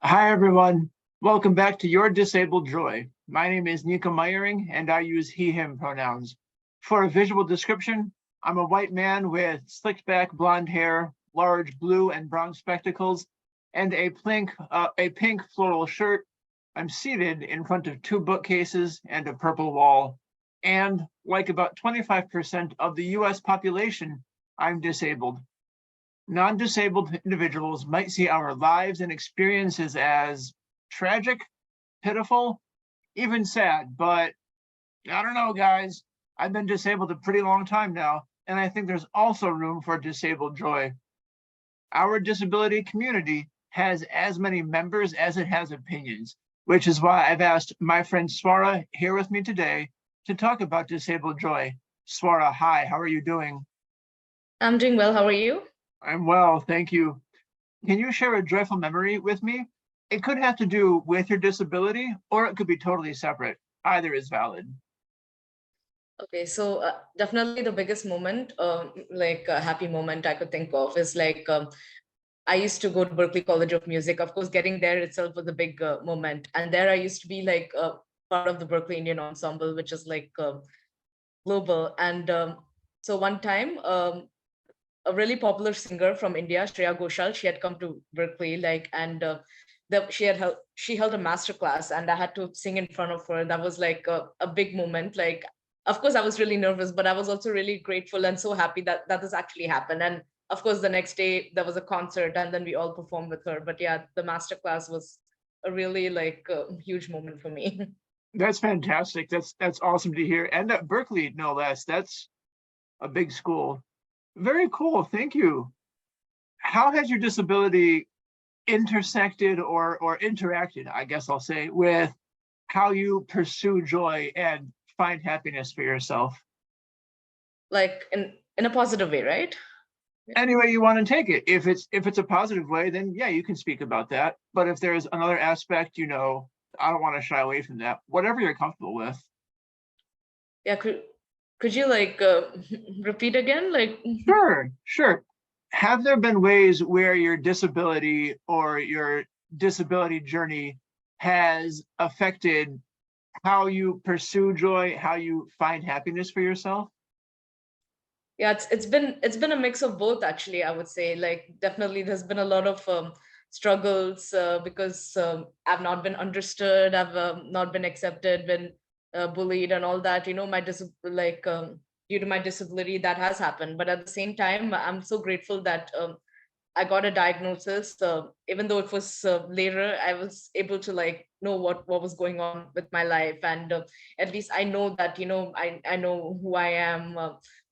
Hi, everyone. Welcome back to Your Disabled Joy. My name is Nico and I use he, him pronouns. For a visual description, I'm a white man with slicked back blonde hair, large blue and brown spectacles, and a pink floral shirt. I'm seated in front of two bookcases and a purple wall. And like about 25% of the US population, I'm disabled. Non-disabled individuals might see our lives and experiences as tragic, pitiful, even sad, but I don't know, guys. I've been disabled a pretty long time now, and I think there's also room for disabled joy. Our disability community has as many members as it has opinions, which is why I've asked my friend Swara here with me today to talk about disabled joy. Swara, hi, how are you doing? I'm doing well. How are you? I'm well, thank you. Can you share a joyful memory with me? It could have to do with your disability, or it could be totally separate. Either is valid. Okay, so definitely the biggest moment, like a happy moment I could think of is like I used to go to Berklee College of Music. Of course, getting there itself was a big moment. And there I used to be like part of the Berklee Indian Ensemble, which is like global. And so one time, a really popular singer from India, Shreya Ghoshal, she had come to Berkeley, like, and she held a master class, and I had to sing in front of her. That was like a big moment. Like, of course, I was really nervous, but I was also really grateful and so happy that this actually happened. And of course, the next day there was a concert, and then we all performed with her. But yeah, the master class was a really like huge moment for me. That's fantastic. That's awesome to hear. And at Berkeley, no less. That's a big school. Very cool. Thank you. How has your disability intersected or interacted, I guess I'll say, with how you pursue joy and find happiness for yourself? Like in a positive way, right? Any way you want to take it. If it's a positive way, then yeah, you can speak about that. But if there's another aspect, I don't want to shy away from that. Whatever you're comfortable with. Yeah, could you like repeat again? Like, Sure. Have there been ways where your disability or your disability journey has affected how you pursue joy, how you find happiness for yourself? yeah, it's been a mix of both, actually, I would say. Like, definitely there's been a lot of struggles because I've not been understood, I've not been accepted, been bullied and all that, due to my disability that has happened. But at the same time, I'm so grateful that I got a diagnosis. Even though it was later, I was able to like know what was going on with my life, and at least I know that I know who I am,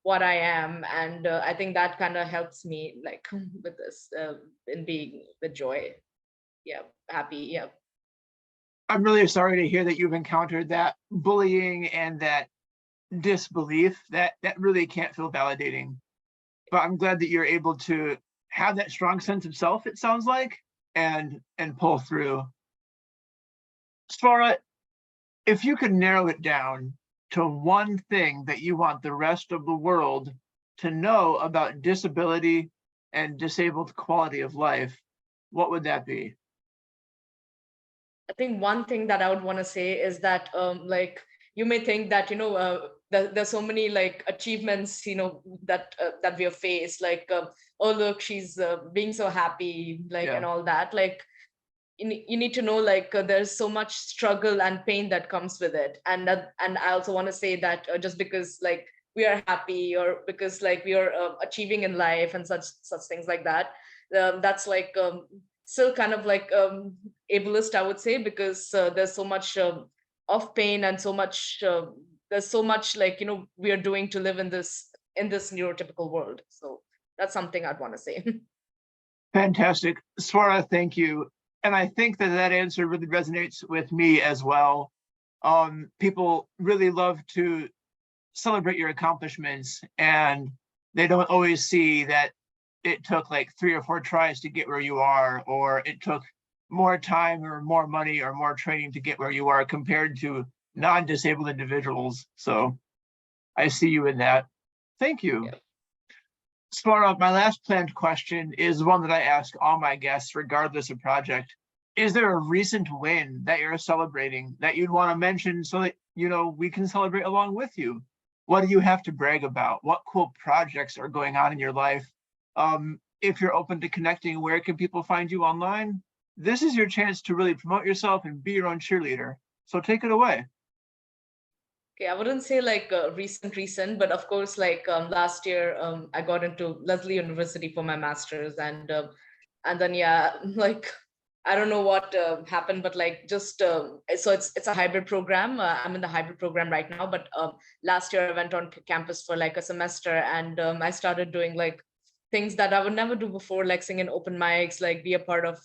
what I am, and I think that kind of helps me like with this in being with joy. Yeah, happy. Yeah. I'm really sorry to hear that you've encountered that bullying and that disbelief. That really can't feel validating. But I'm glad that you're able to have that strong sense of self, it sounds like, and pull through. Svara, if you could narrow it down to one thing that you want the rest of the world to know about disability and disabled quality of life, what would that be? I think one thing that I would want to say is that like you may think that there's so many like achievements that we have faced, like oh look, she's being so happy, like, Yeah. and all that. Like, you need to know, like, there's so much struggle and pain that comes with it. And I also want to say that just because like we are happy, or because like we are achieving in life and such things like that, that's like still kind of like ableist, I would say, because there's so much of pain, and so much there's so much, like, we are doing to live in this neurotypical world. So that's something I'd want to say. Fantastic. Swara, thank you. And I think that answer really resonates with me as well. People really love to celebrate your accomplishments, and they don't always see that it took like 3 or 4 tries to get where you are, or it took more time or more money or more training to get where you are compared to non-disabled individuals. So I see you in that. Thank you. Yeah. Swara, my last planned question is one that I ask all my guests, regardless of project. Is there a recent win that you're celebrating that you'd want to mention so that, we can celebrate along with you? What do you have to brag about? What cool projects are going on in your life? If you're open to connecting, where can people find you online? This is your chance to really promote yourself and be your own cheerleader. So take it away. Okay, I wouldn't say like recent, but of course, like last year, I got into Lesley University for my master's, and then yeah, like I don't know what happened, but like just so it's a hybrid program. I'm in the hybrid program right now, but last year I went on campus for like a semester, and I started doing like things that I would never do before, like singing open mics, like be part of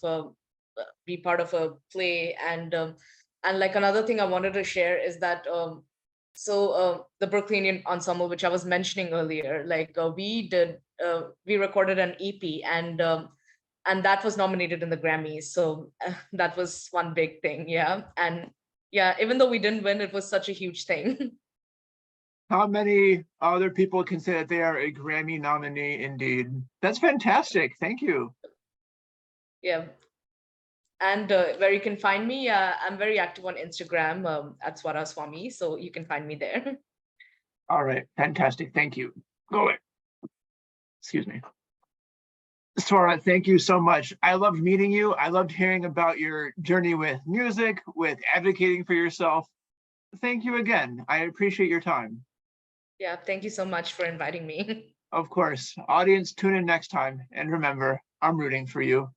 a play, and like another thing I wanted to share is that the Berkeley Indian Ensemble, which I was mentioning earlier, like we recorded an EP, and that was nominated in the Grammys. So that was one big thing, yeah. And yeah, even though we didn't win, it was such a huge thing. How many other people can say that they are a Grammy nominee indeed? That's fantastic. Thank you. Yeah. And where you can find me, I'm very active on Instagram at Swara Swami, so you can find me there. All right. Fantastic. Thank you. Go away. Excuse me. Swara, thank you so much. I loved meeting you. I loved hearing about your journey with music, with advocating for yourself. Thank you again. I appreciate your time. Yeah, thank you so much for inviting me. Of course. Audience, tune in next time. And remember, I'm rooting for you.